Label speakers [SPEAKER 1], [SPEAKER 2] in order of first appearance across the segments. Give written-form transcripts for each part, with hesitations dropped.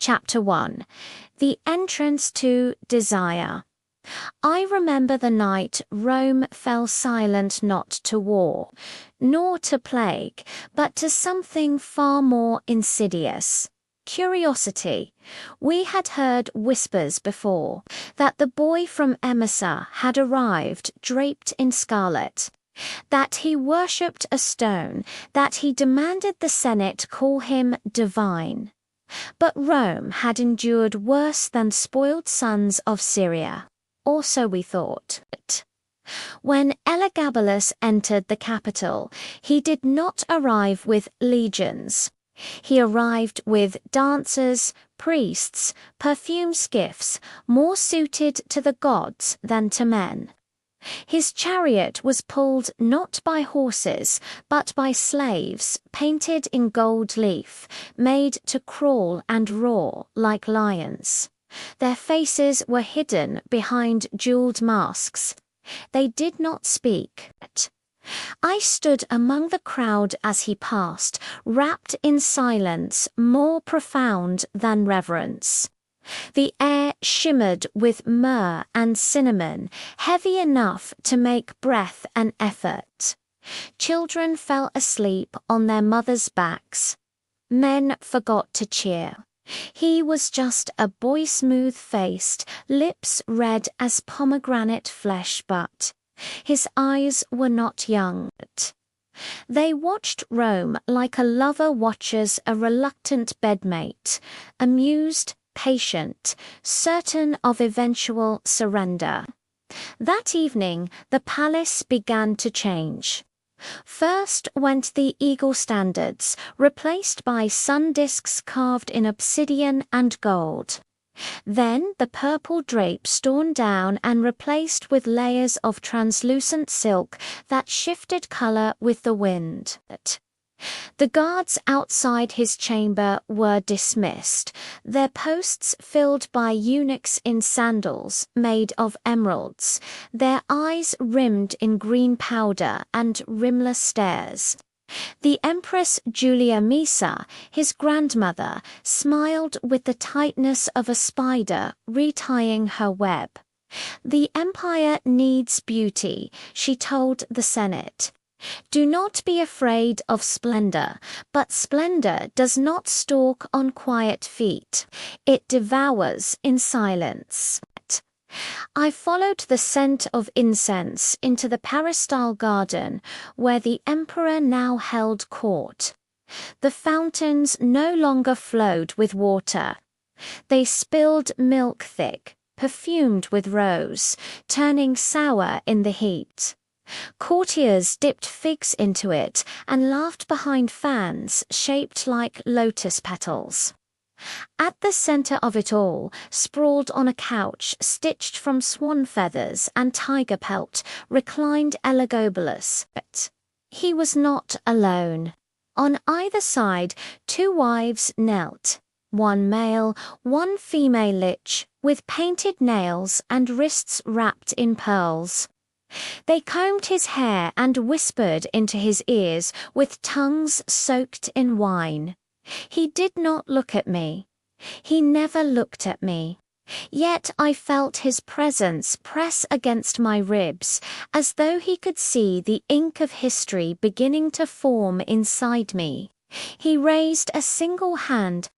[SPEAKER 1] Chapter 1. The Entrance to Desire. I remember the night Rome fell silent, not to war, nor to plague, but to something far more insidious. Curiosity. We had heard whispers before that the boy from Emesa had arrived draped in scarlet, that he worshipped a stone, that he demanded the Senate call him divine. But Rome had endured worse than spoiled sons of Syria. Or so we thought. When Elagabalus entered the capital, he did not arrive with legions. He arrived with dancers, priests, perfume skiffs, more suited to the gods than to men. His chariot was pulled not by horses, but by slaves painted in gold leaf, made to crawl and roar like lions. Their faces were hidden behind jeweled masks. They did not speak. I stood among the crowd as he passed, wrapped in silence more profound than reverence. The air shimmered with myrrh and cinnamon, heavy enough to make breath an effort. Children fell asleep on their mothers' backs. Men forgot to cheer. He was just a boy, smooth-faced, lips red as pomegranate flesh, but his eyes were not young. They watched Rome like a lover watches a reluctant bedmate, amused, patient, certain of eventual surrender. That evening, the palace began to change. First went the eagle standards, replaced by sun discs carved in obsidian and gold. Then the purple drapes torn down and replaced with layers of translucent silk that shifted color with the wind. The guards outside his chamber were dismissed, their posts filled by eunuchs in sandals made of emeralds, their eyes rimmed in green powder and rimless stares. The Empress Julia Misa, his grandmother, smiled with the tightness of a spider retying her web. The empire needs beauty, she told the Senate. Do not be afraid of splendor, but splendor does not stalk on quiet feet. It devours in silence. I followed the scent of incense into the peristyle garden, where the emperor now held court. The fountains no longer flowed with water. They spilled milk thick, perfumed with rose, turning sour in the heat. Courtiers dipped figs into it and laughed behind fans shaped like lotus petals. At the center of it all, sprawled on a couch stitched from swan feathers and tiger pelt, reclined Elagabalus. He was not alone. On either side, two wives knelt, one male, one female lich, with painted nails and wrists wrapped in pearls. They combed his hair and whispered into his ears with tongues soaked in wine. He did not look at me. He never looked at me. Yet I felt his presence press against my ribs, as though he could see the ink of history beginning to form inside me. He raised a single hand.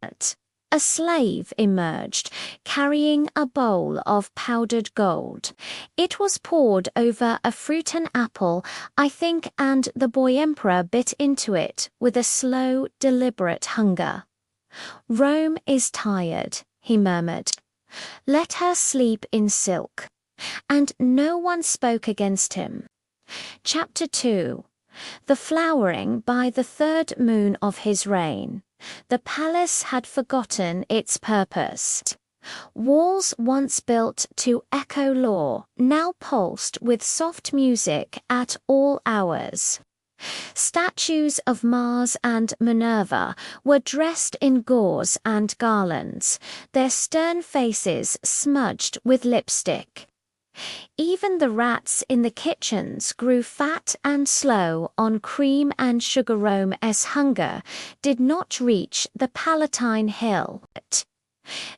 [SPEAKER 1] A slave emerged, carrying a bowl of powdered gold. It was poured over a fruit and apple, I think, and the boy emperor bit into it with a slow, deliberate hunger. Rome is tired, he murmured. Let her sleep in silk. And no one spoke against him. Chapter 2. The flowering by the third moon of his reign. The palace had forgotten its purpose. Walls once built to echo law, now pulsed with soft music at all hours. Statues of Mars and Minerva were dressed in gauze and garlands, their stern faces smudged with lipstick. Even the rats in the kitchens grew fat and slow on cream and sugar. Rome's hunger did not reach the Palatine Hill.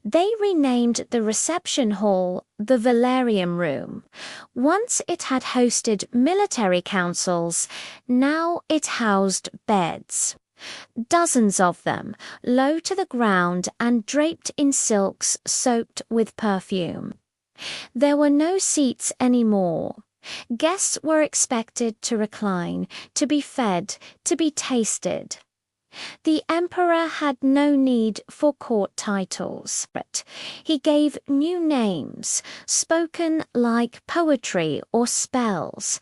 [SPEAKER 1] They renamed the reception hall the Valerium Room. Once it had hosted military councils, now it housed beds. Dozens of them, low to the ground and draped in silks soaked with perfume. There were no seats anymore. Guests were expected to recline, to be fed, to be tasted. The emperor had no need for court titles. He gave new names, spoken like poetry or spells.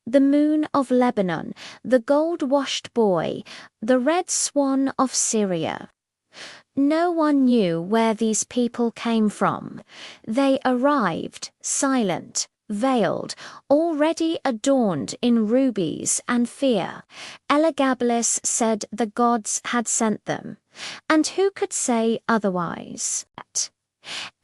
[SPEAKER 1] The Moon of Lebanon, the Gold-Washed Boy, the Red Swan of Syria. No one knew where these people came from. They arrived, silent, veiled, already adorned in rubies and fear. Elagabalus said the gods had sent them, and who could say otherwise?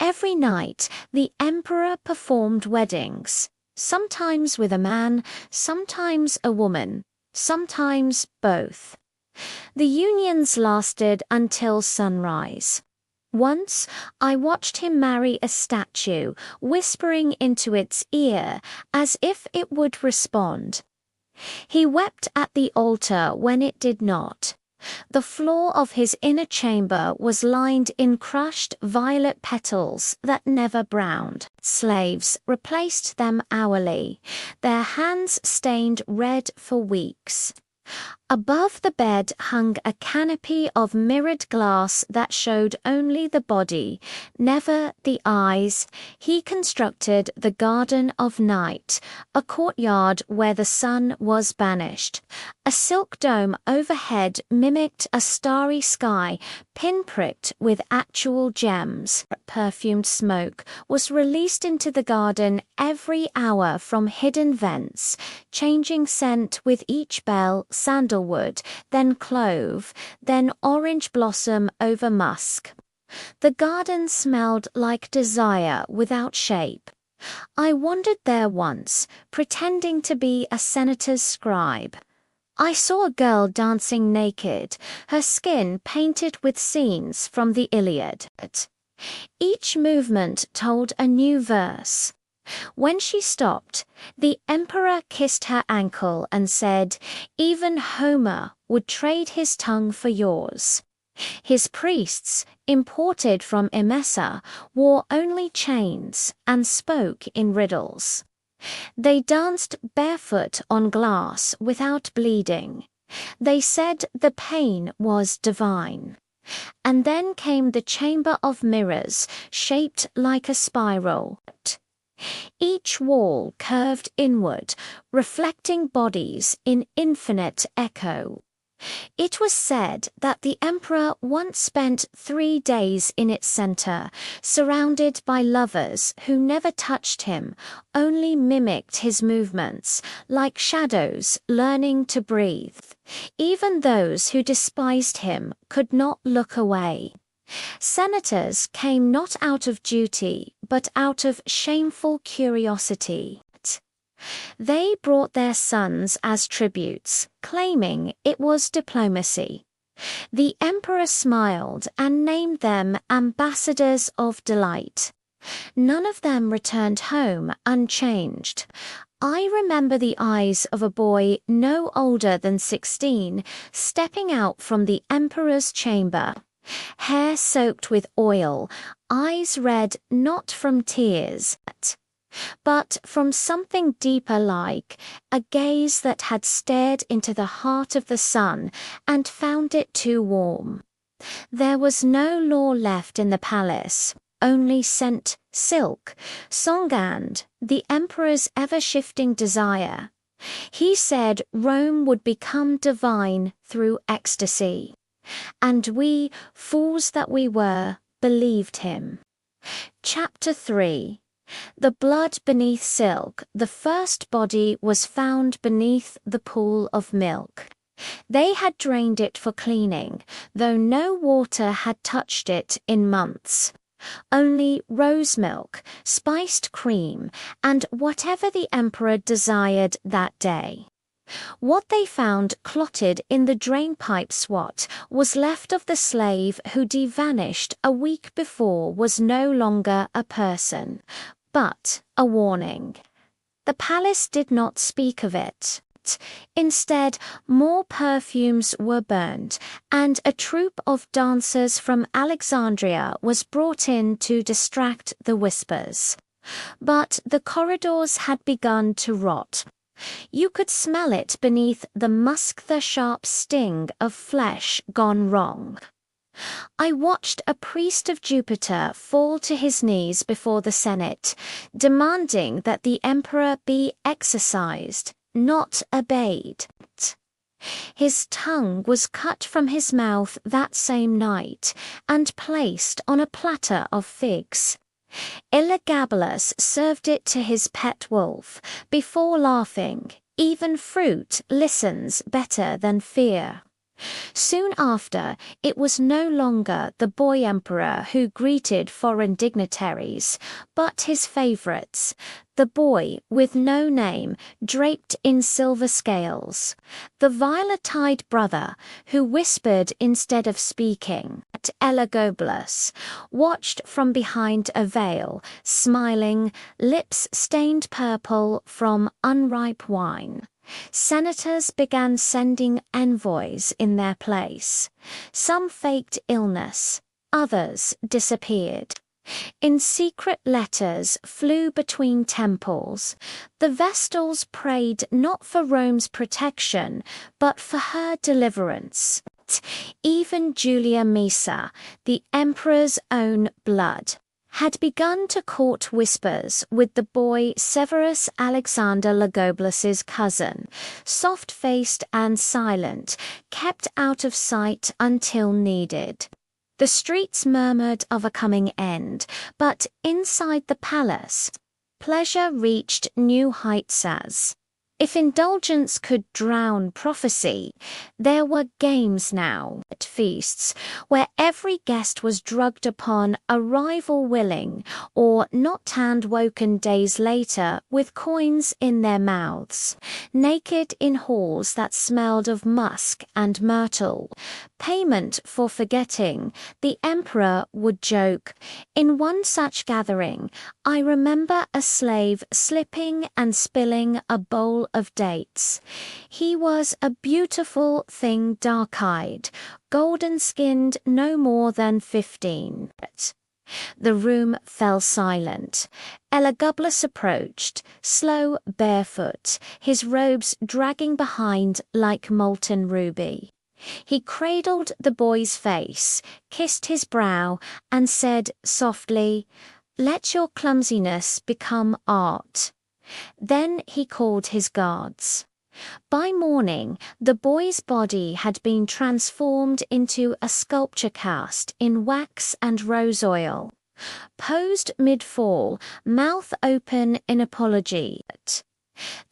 [SPEAKER 1] Every night the emperor performed weddings, sometimes with a man, sometimes a woman, sometimes both. The unions lasted until sunrise. Once I watched him marry a statue, whispering into its ear as if it would respond. He wept at the altar when it did not. The floor of his inner chamber was lined in crushed violet petals that never browned. Slaves replaced them hourly, their hands stained red for weeks. Above the bed hung a canopy of mirrored glass that showed only the body, never the eyes. He constructed the Garden of Night, a courtyard where the sun was banished. A silk dome overhead mimicked a starry sky, pinpricked with actual gems. Perfumed smoke was released into the garden every hour from hidden vents, changing scent with each bell, sandalwood, then clove, then orange blossom over musk. The garden smelled like desire without shape. I wandered there once, pretending to be a senator's scribe. I saw a girl dancing naked, her skin painted with scenes from the Iliad. Each movement told a new verse. When she stopped, the emperor kissed her ankle and said, "Even Homer would trade his tongue for yours." His priests, imported from Emesa, wore only chains and spoke in riddles. They danced barefoot on glass without bleeding. They said the pain was divine. And then came the chamber of mirrors, shaped like a spiral. Each wall curved inward, reflecting bodies in infinite echo. It was said that the emperor once spent 3 days in its center, surrounded by lovers who never touched him, only mimicked his movements, like shadows learning to breathe. Even those who despised him could not look away. Senators came not out of duty, but out of shameful curiosity. They brought their sons as tributes, claiming it was diplomacy. The emperor smiled and named them ambassadors of delight. None of them returned home unchanged. I remember the eyes of a boy no older than 16 stepping out from the emperor's chamber. Hair soaked with oil, eyes red not from tears, but from something deeper, like a gaze that had stared into the heart of the sun and found it too warm. There was no law left in the palace, only scent, silk, Songand, the emperor's ever-shifting desire. He said Rome would become divine through ecstasy. And we, fools that we were, believed him. Chapter 3. The blood beneath silk. The first body was found beneath the pool of milk. They had drained it for cleaning, though no water had touched it in months. Only rose milk, spiced cream, and whatever the emperor desired that day. What they found clotted in the drainpipe swat was left of the slave who vanished a week before was no longer a person, but a warning. The palace did not speak of it. Instead, more perfumes were burned, and a troupe of dancers from Alexandria was brought in to distract the whispers. But the corridors had begun to rot. You could smell it beneath the sharp sting of flesh gone wrong. I watched a priest of Jupiter fall to his knees before the Senate, demanding that the emperor be exorcised, not obeyed. His tongue was cut from his mouth that same night and placed on a platter of figs. Elagabalus served it to his pet wolf, before laughing, "Even fruit listens better than fear." Soon after, it was no longer the boy emperor who greeted foreign dignitaries, but his favorites, the boy with no name draped in silver scales, the violet-eyed brother who whispered instead of speaking. Elagabalus watched from behind a veil, smiling, lips stained purple from unripe wine. Senators began sending envoys in their place. Some faked illness, others disappeared. In secret letters flew between temples. The Vestals prayed not for Rome's protection, but for her deliverance. Even Julia Misa, the emperor's own blood, had begun to court whispers with the boy Severus Alexander Elagabalus's cousin, soft-faced and silent, kept out of sight until needed. The streets murmured of a coming end, but inside the palace, pleasure reached new heights as, if indulgence could drown prophecy, there were games now at feasts where every guest was drugged upon arrival willing or not hand-woken days later with coins in their mouths, naked in halls that smelled of musk and myrtle. Payment for forgetting, the emperor would joke. In one such gathering, I remember a slave slipping and spilling a bowl of dates. He was a beautiful thing, dark-eyed, golden-skinned, no more than 15. The room fell silent. Elagabalus approached, slow, barefoot, his robes dragging behind like molten ruby. He cradled the boy's face, kissed his brow, and said softly, "Let your clumsiness become art." Then he called his guards. By morning, the boy's body had been transformed into a sculpture cast in wax and rose oil. Posed mid-fall, mouth open in apology,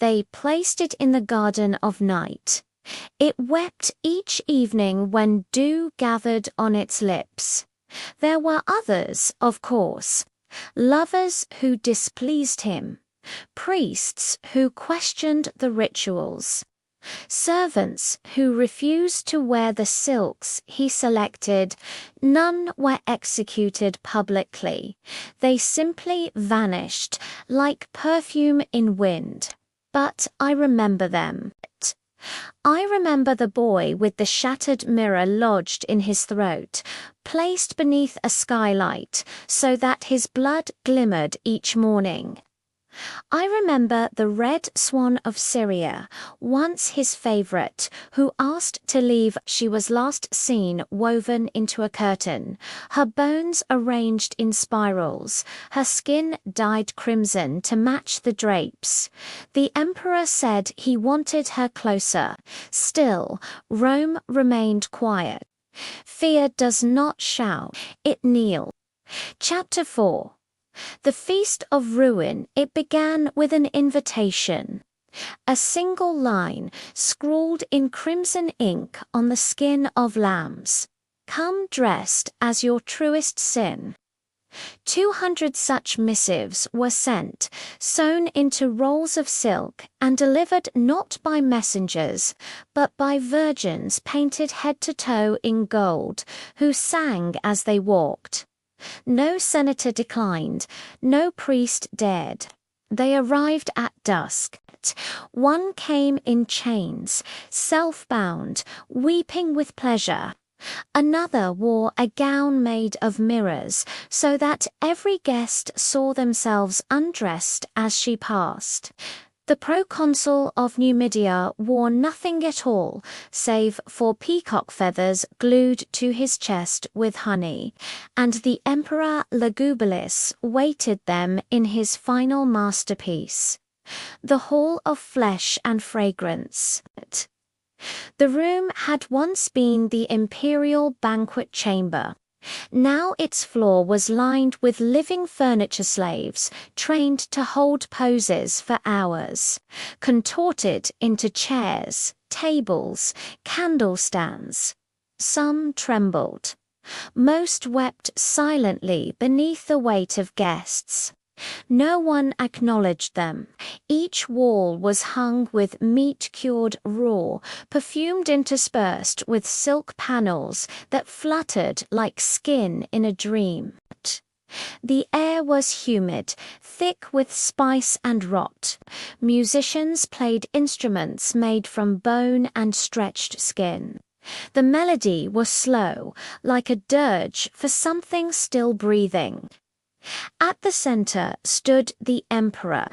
[SPEAKER 1] they placed it in the garden of night. It wept each evening when dew gathered on its lips. There were others, of course, lovers who displeased him, priests who questioned the rituals, servants who refused to wear the silks he selected. None were executed publicly. They simply vanished, like perfume in wind. But I remember them. I remember the boy with the shattered mirror lodged in his throat, placed beneath a skylight so that his blood glimmered each morning. I remember the red swan of Syria, once his favorite, who asked to leave. She was last seen woven into a curtain, her bones arranged in spirals, her skin dyed crimson to match the drapes. The emperor said he wanted her closer. Still, Rome remained quiet. Fear does not shout, it kneels. Chapter 4. The Feast of Ruin. It began with an invitation. A single line, scrawled in crimson ink on the skin of lambs. Come dressed as your truest sin. 200 such missives were sent, sewn into rolls of silk, and delivered not by messengers, but by virgins painted head to toe in gold, who sang as they walked. No senator declined, no priest dared. They arrived at dusk. One came in chains, self-bound, weeping with pleasure. Another wore a gown made of mirrors, so that every guest saw themselves undressed as she passed. The proconsul of Numidia wore nothing at all, save 4 peacock feathers glued to his chest with honey, and the emperor Lugubilis weighted them in his final masterpiece, the Hall of Flesh and Fragrance. The room had once been the imperial banquet chamber. Now its floor was lined with living furniture slaves, trained to hold poses for hours, contorted into chairs, tables, candle stands. Some trembled. Most wept silently beneath the weight of guests. No one acknowledged them. Each wall was hung with meat cured raw, perfumed interspersed with silk panels that fluttered like skin in a dream. The air was humid, thick with spice and rot. Musicians played instruments made from bone and stretched skin. The melody was slow, like a dirge for something still breathing. At the center stood the emperor.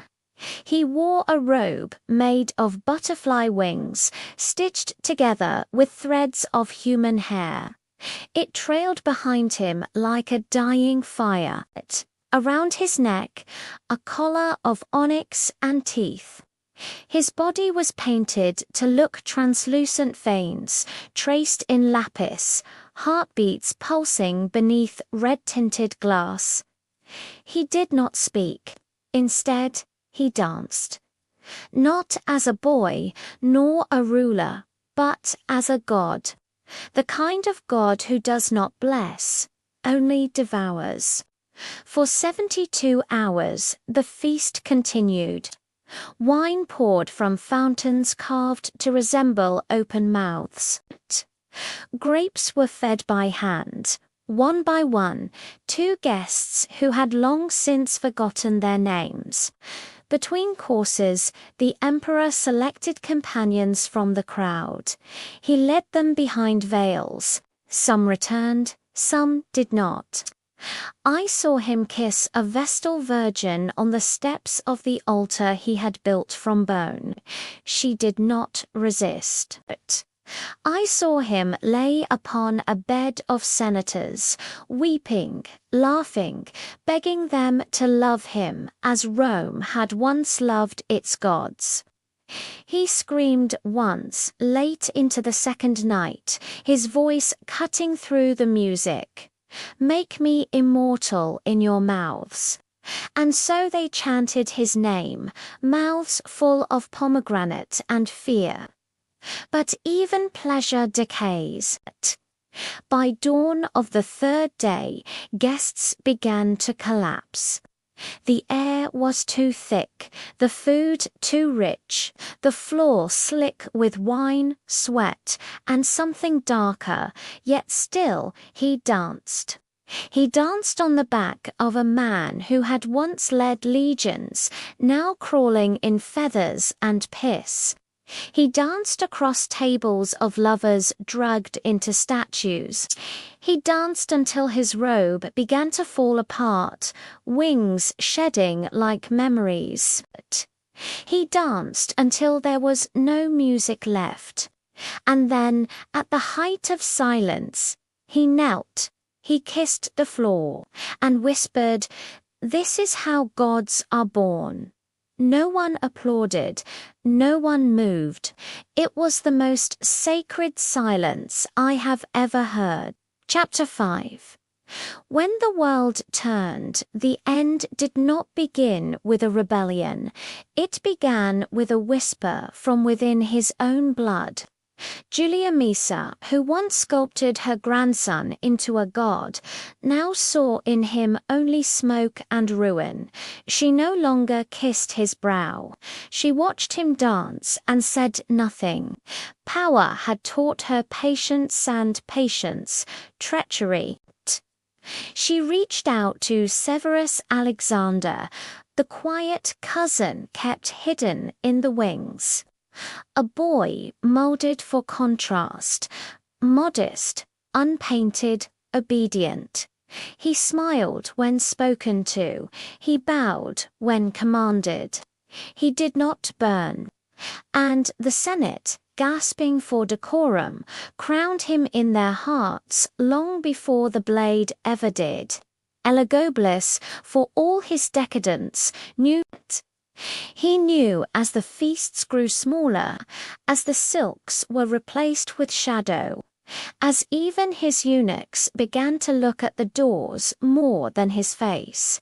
[SPEAKER 1] He wore a robe made of butterfly wings, stitched together with threads of human hair. It trailed behind him like a dying fire. Around his neck, a collar of onyx and teeth. His body was painted to look translucent veins, traced in lapis, heartbeats pulsing beneath red-tinted glass. He did not speak. Instead, he danced. Not as a boy, nor a ruler, but as a god. The kind of god who does not bless, only devours. For 72 hours, the feast continued. Wine poured from fountains carved to resemble open mouths. Grapes were fed by hand. One by one, 2 guests who had long since forgotten their names. Between courses, the emperor selected companions from the crowd. He led them behind veils. Some returned, some did not. I saw him kiss a Vestal virgin on the steps of the altar he had built from bone. She did not resist. I saw him lay upon a bed of senators, weeping, laughing, begging them to love him as Rome had once loved its gods. He screamed once, late into the second night, his voice cutting through the music, "Make me immortal in your mouths." And so they chanted his name, mouths full of pomegranate and fear. But even pleasure decays. By dawn of the 3rd day, guests began to collapse. The air was too thick, the food too rich, the floor slick with wine, sweat, and something darker, yet still he danced. He danced on the back of a man who had once led legions, now crawling in feathers and piss. He danced across tables of lovers drugged into statues. He danced until his robe began to fall apart, wings shedding like memories. He danced until there was no music left. And then, at the height of silence, he knelt, he kissed the floor, and whispered, "This is how gods are born." No one applauded, no one moved. It was the most sacred silence I have ever heard. Chapter 5. When the world turned, the end did not begin with a rebellion. It began with a whisper from within his own blood. Julia Misa, who once sculpted her grandson into a god, now saw in him only smoke and ruin. She no longer kissed his brow. She watched him dance and said nothing. Power had taught her patience and patience, treachery. She reached out to Severus Alexander, the quiet cousin kept hidden in the wings. A boy molded for contrast, modest, unpainted, obedient. He smiled when spoken to, he bowed when commanded. He did not burn. And the Senate, gasping for decorum, crowned him in their hearts long before the blade ever did. Elagabalus, for all his decadence, knew it. He knew as the feasts grew smaller, as the silks were replaced with shadow, as even his eunuchs began to look at the doors more than his face.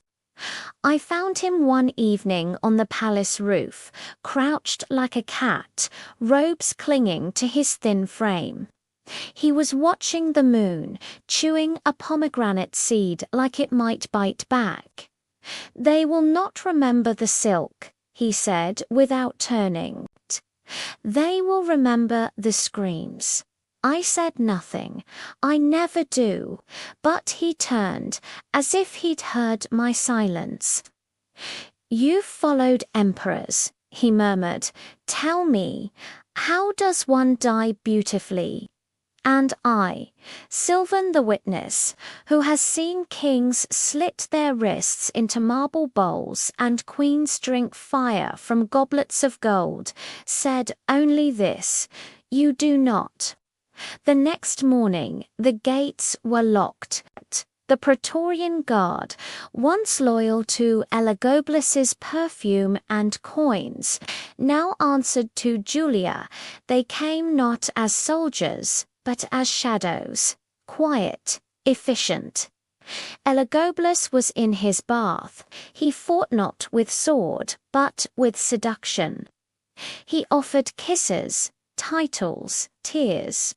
[SPEAKER 1] I found him one evening on the palace roof, crouched like a cat, robes clinging to his thin frame. He was watching the moon, chewing a pomegranate seed like it might bite back. "They will not remember the silk," he said without turning. "They will remember the screams." I said nothing. I never do. But he turned, as if he'd heard my silence. "You've followed emperors," he murmured. "Tell me, how does one die beautifully?" And I, Silvan the Witness, who has seen kings slit their wrists into marble bowls and queens drink fire from goblets of gold, said only this: "You do not." The next morning, the gates were locked. The Praetorian Guard, once loyal to Elagabalus's perfume and coins, now answered to Julia. They came not as soldiers, but as shadows, quiet, efficient. Elagabalus was in his bath. He fought not with sword, but with seduction. He offered kisses, titles, tears.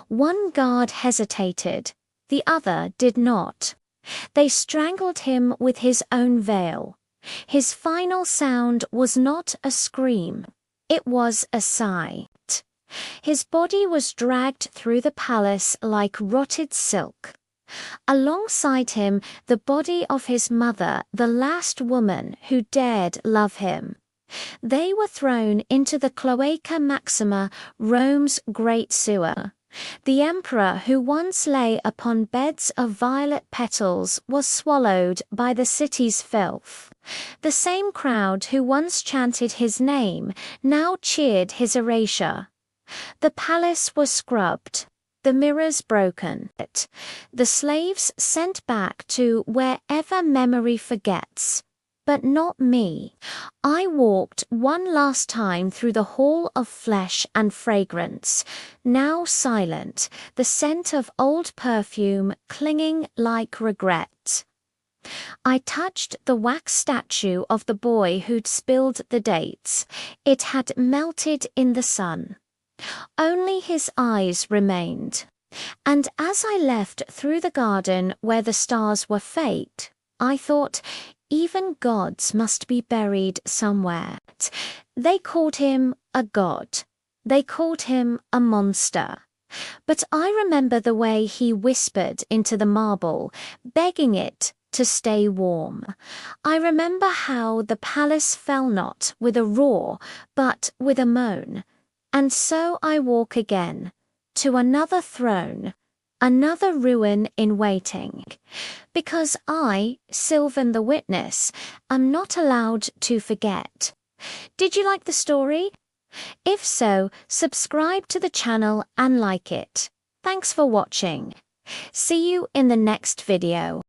[SPEAKER 1] One guard hesitated, the other did not. They strangled him with his own veil. His final sound was not a scream, it was a sigh. His body was dragged through the palace like rotted silk. Alongside him, the body of his mother, the last woman who dared love him. They were thrown into the Cloaca Maxima, Rome's great sewer. The emperor who once lay upon beds of violet petals was swallowed by the city's filth. The same crowd who once chanted his name now cheered his erasure. The palace was scrubbed, the mirrors broken, the slaves sent back to wherever memory forgets. But not me. I walked one last time through the hall of flesh and fragrance, now silent, the scent of old perfume clinging like regret. I touched the wax statue of the boy who'd spilled the dates. It had melted in the sun. Only his eyes remained. And as I left through the garden where the stars were fake, I thought, even gods must be buried somewhere. They called him a god. They called him a monster. But I remember the way he whispered into the marble, begging it to stay warm. I remember how the palace fell not with a roar, but with a moan. And so I walk again, to another throne, another ruin in waiting, because I, Silvan the Witness, am not allowed to forget. Did you like the story? If so, subscribe to the channel and like it. Thanks for watching. See you in the next video.